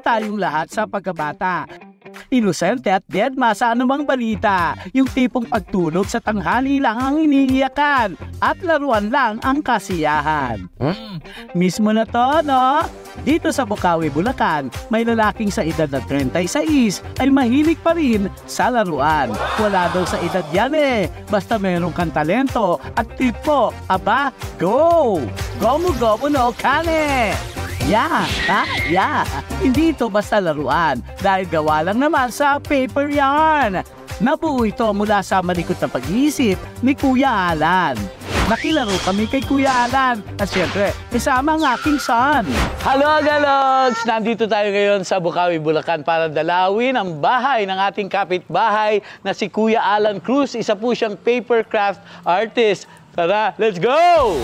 tayong lahat sa pagkabata. Inosente at deadma sa anumang balita, yung tipong pagtulog sa tanghali lang ang iniiyakan at laruan lang ang kasiyahan. Mismo na to, no? Dito sa Bocaue, Bulacan, may lalaking sa edad na 36 ay mahilig pa rin sa laruan. Wala daw sa edad yan basta meron kang talento at tipo, aba, go! Gomu-gomu no kane! Yeah, yeah. Hindi ito basta laruan dahil gawa lang naman sa paper yarn. Nabuo ito mula sa malikot na pag-iisip ni Kuya Alan. Nakilaro kami kay Kuya Alan at siyempre, isama ang aking son. Hello, Galogs! Nandito tayo ngayon sa Bocaue, Bulacan para dalawin ang bahay ng ating kapitbahay na si Kuya Alan Cruz. Isa po siyang paper craft artist. Tara, let's go!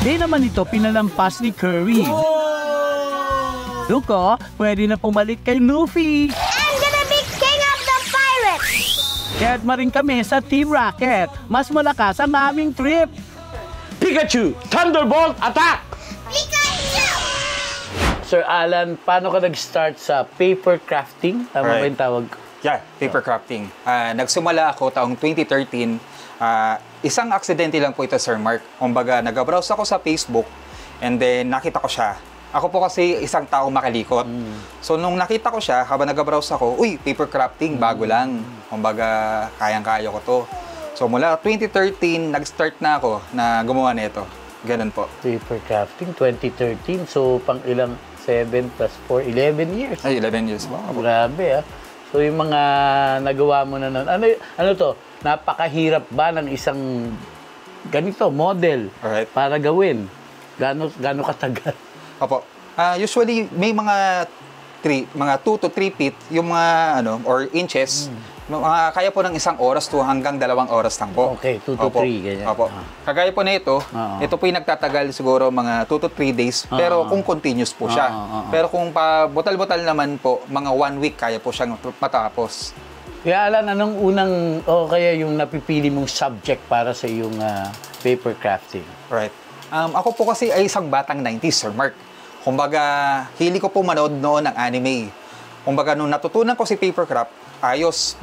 Di naman ito pinalampas ni Curry. Luko, pwede na pumalik kay Luffy. I'm gonna be king of the pirates! Kaya't marin kami sa Team Rocket. Mas malakas ang aming trip. Pikachu, Thunderbolt, attack! Pikachu! Sir Alan, paano ka nag-start sa paper crafting? Tama ba yung tawag? Yeah, paper crafting. Nagsimula ako taong 2013. Isang aksidente lang po ito, Sir Mark. Kumbaga, nag-browse ako sa Facebook and then nakita ko siya. Ako po kasi isang tao makalikot. So, nung nakita ko siya, habang nag-browse ako, uy, paper crafting, bago lang. Kumbaga, kayang-kaya ko to. So, mula 2013, nag-start na ako na gumawa nito. Ganun po. Paper crafting, 2013. So, pang ilang 7 plus 4, 11 years. Ay, 11 years po. Grabe, ah. So, yung mga nagawa mo na nun. Ano to? Napakahirap ba ng isang ganito, model, para gawin? Gano'ng katagal? Opo. Usually, may mga 2 to 3 feet, yung mga, or inches, kaya po ng isang oras to hanggang 2 oras lang po. Okay, 2 to 3, ganyan. Opo. Kagaya po na ito, ito po yung nagtatagal siguro mga 2 to 3 days, pero kung continuous po siya. Pero kung butal-butal naman po, mga 1 week kaya po siyang matapos. Kaya Alan, anong unang, kaya yung napipili mong subject para sa iyong paper crafting? Right. Ako po kasi ay isang batang 90s, Sir Mark. Kumbaga, hili ko po manood noon ng anime. Kumbaga, nung natutunan ko si paper craft, ayos,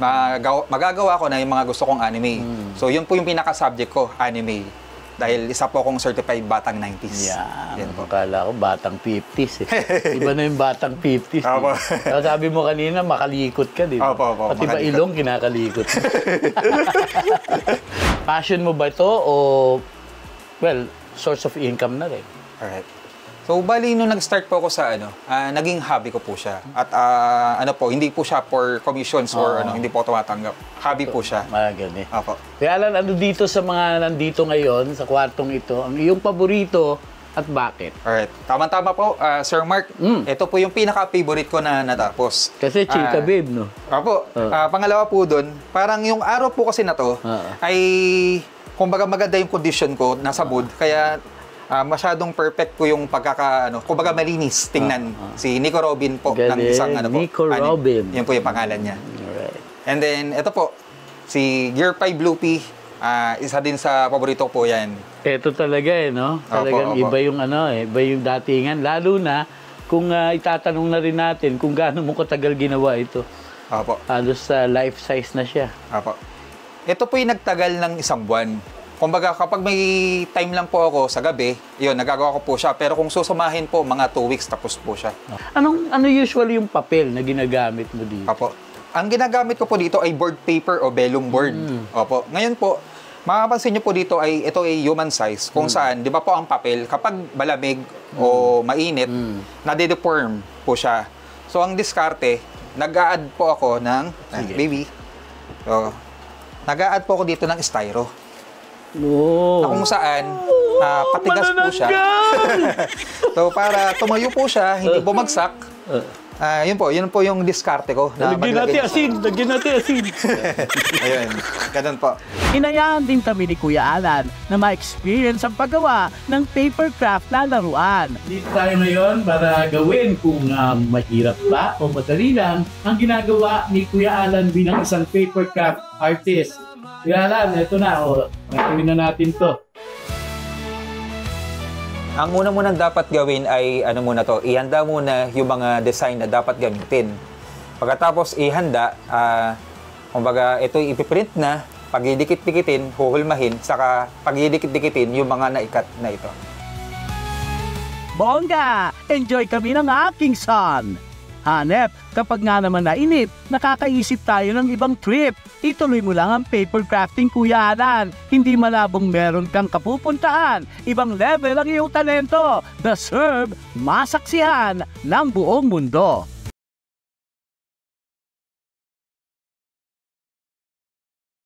magagawa ko na yung mga gusto kong anime. So, yun po yung pinaka-subject ko, anime. Dahil isa po akong certified batang 90s. Yan po. Akala ko batang 50s Iba na yung batang 50s. Opo. Sabi mo kanina, makalikot ka, di ba? Opo, pati ba ilong, kinakalikot. Passion mo ba ito o, well, source of income na rin? Alright. So, bali, nung nag-start po ako sa naging hobby ko po siya. At hindi po siya for commissions or hindi po tumatanggap. Hobby po siya. Maganda. Opo. Kaya Alan, ano dito sa mga nandito ngayon, sa kwartong ito, ang iyong paborito at bakit? Alright. Tama-tama po, Sir Mark. Ito po yung pinaka-favorite ko na natapos. Kasi chika babe, no? Opo. Pangalawa po doon, parang yung araw po kasi na to ay, kumbaga maganda yung condition ko, nasa mood. Kaya, masyadong perfect po yung kumbaga malinis tingnan. Si Nico Robin po. Galing. Ng isang Nico Robin. Yan po yung pangalan niya. Alright. And then, ito po, si Gear 5 Loopy. Isa din sa paborito ko po yan. Ito talaga no? Talagang opo. iba yung iba yung datingan. Lalo na kung itatanong na rin natin kung gaano mo katagal ginawa ito. Opo. Halos life size na siya. Opo. Ito po yung nagtagal ng 1 buwan. Kumbaga, kapag may time lang po ako sa gabi, yun, nagagawa ko po siya. Pero kung susumahin po, mga 2 weeks tapos po siya. Ano usually yung papel na ginagamit mo dito? Opo. Ang ginagamit ko po dito ay board paper o vellum board. Opo. Ngayon po, makapansin nyo po dito ito ay human size. Kung saan, di ba po ang papel, kapag malamig o mainit, nade-deform po siya. So, ang diskarte, nag-a-add po ako ng, baby, so, nag-a-add po ako dito ng styro. Na kung saan, patigas po siya. So, para tumayo po siya, hindi bumagsak, Yun po yung diskarte ko. Na Lagyan natin asin. Ayun, ganun po. Inayaan din kami ni Kuya Alan na ma-experience ang paggawa ng paper craft na laruan. Dito tayo ngayon para gawin kung mahirap ba o madali lang ang ginagawa ni Kuya Alan bilang isang paper craft artist. Kuya Alan, ito na. Gawin na natin to. Ang una dapat gawin ay ihanda muna yung mga design na dapat gamitin. Pagkatapos ihanda, kumbaga ito ipiprint na, pag-idikit-dikitin, huhulmahin, saka pag-idikit-dikitin yung mga naikat na ito. Bongga! Enjoy kami ng aking son! Hanep, kapag nga naman nainip, nakakaisip tayo ng ibang trip. Ituloy mo lang ang paper crafting, Kuya Alan. Hindi malabong meron kang kapupuntahan. Ibang level ang iyong talento. Deserve masaksihan ng buong mundo.